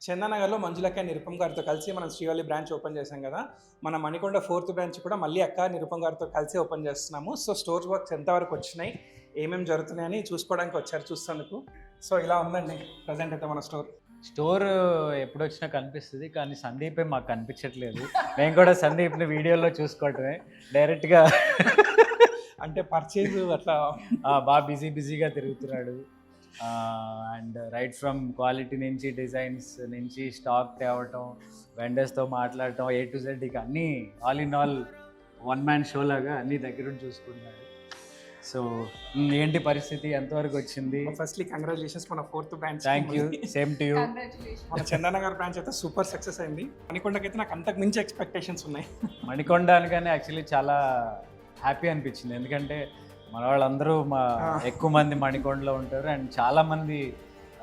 చందానగర్లో మంజులక్క నిరుపమ్ గారితో కలిసి మనం శ్రీవల్లి బ్రాంచ్ ఓపెన్ చేశాం కదా. మన మణికొండ 4th బ్రాంచ్ కూడా మళ్ళీ అక్క నిరుపమ్ గారితో కలిసి ఓపెన్ చేస్తున్నాము. సో స్టోర్ వర్క్స్ ఎంతవరకు వచ్చినాయి, ఏమేమి జరుగుతున్నాయని చూసుకోవడానికి వచ్చారు చూస్తేందుకు. సో ఇలా ఉందండి ప్రజెంట్ అయితే మన స్టోర్ ఎప్పుడు వచ్చినా కనిపిస్తుంది, కానీ సందీపే మాకు కనిపించట్లేదు. మేము కూడా సందీప్ని వీడియోలో చూసుకోవటమే డైరెక్ట్గా. అంటే పర్చేజ్ అట్లా బాగా బిజీగా తిరుగుతున్నాడు. అండ్ రైట్ ఫ్రమ్ క్వాలిటీ నుంచి డిజైన్స్ నుంచి స్టాక్ తేవటం, వెండర్స్తో మాట్లాడటం, A to Z ఇక అన్నీ all in all one man show లాగా అన్నీ దగ్గరుండి చూసుకుంటున్నాడు. సో ఏంటి పరిస్థితి, ఎంతవరకు వచ్చింది? ఫస్ట్లీ కంగ్రాచులేషన్స్ మన 4th branch. Thank you, same to you. మన చందానగర్ బ్రాంచ్ అయితే సూపర్ సక్సెస్ అయింది. మణికొండకైతే నాకు అంతకు మించి ఎక్స్పెక్టేషన్స్ ఉన్నాయి. మణికొండ అనగానే యాక్చువల్లీ చాలా హ్యాపీ అనిపించింది, ఎందుకంటే మన వాళ్ళందరూ ఎక్కువ మంది మణికొండలో ఉంటారు. అండ్ చాలామంది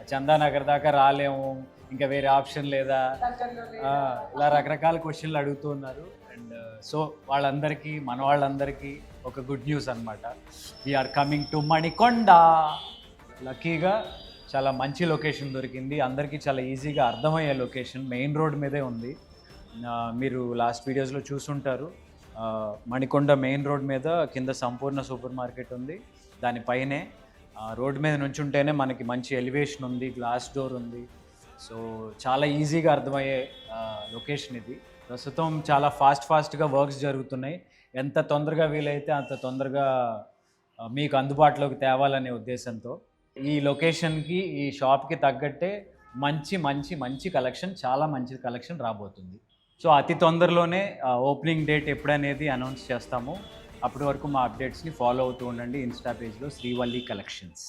చందానగర్ దాకా రాలేము, ఇంకా వేరే ఆప్షన్ లేదా, ఇలా రకరకాల క్వశ్చన్లు అడుగుతూ ఉన్నారు. అండ్ సో వాళ్ళందరికీ, మన వాళ్ళందరికీ ఒక గుడ్ న్యూస్ అనమాట. We are coming to Manikonda. లక్కీగా చాలా మంచి లొకేషన్ దొరికింది, అందరికీ చాలా ఈజీగా అర్థమయ్యే లొకేషన్, మెయిన్ రోడ్ మీదే ఉంది. మీరు లాస్ట్ వీడియోస్లో చూసుంటారు. మణికొండ మెయిన్ రోడ్ మీద కింద సంపూర్ణ సూపర్ మార్కెట్ ఉంది, దానిపైనే రోడ్ మీద నుంచుంటేనే మనకి మంచి ఎలివేషన్ ఉంది, గ్లాస్ డోర్ ఉంది. సో చాలా ఈజీగా అర్థమయ్యే లొకేషన్ ఇది. ప్రస్తుతం చాలా ఫాస్ట్గా వర్క్స్ జరుగుతున్నాయి. ఎంత తొందరగా వీలైతే అంత తొందరగా మీకు అందుబాటులోకి తేవాలనే ఉద్దేశంతో ఈ లొకేషన్కి, ఈ షాప్కి తగ్గట్టే మంచి కలెక్షన్, చాలా మంచి కలెక్షన్ రాబోతుంది. సో అతి తొందరలోనే ఓపెనింగ్ డేట్ ఎప్పుడనేది అనౌన్స్ చేస్తాము. అప్పటి వరకు మా అప్డేట్స్ని ఫాలో అవుతూ ఉండండి ఇన్స్టా పేజ్లో శ్రీవల్లి కలెక్షన్స్.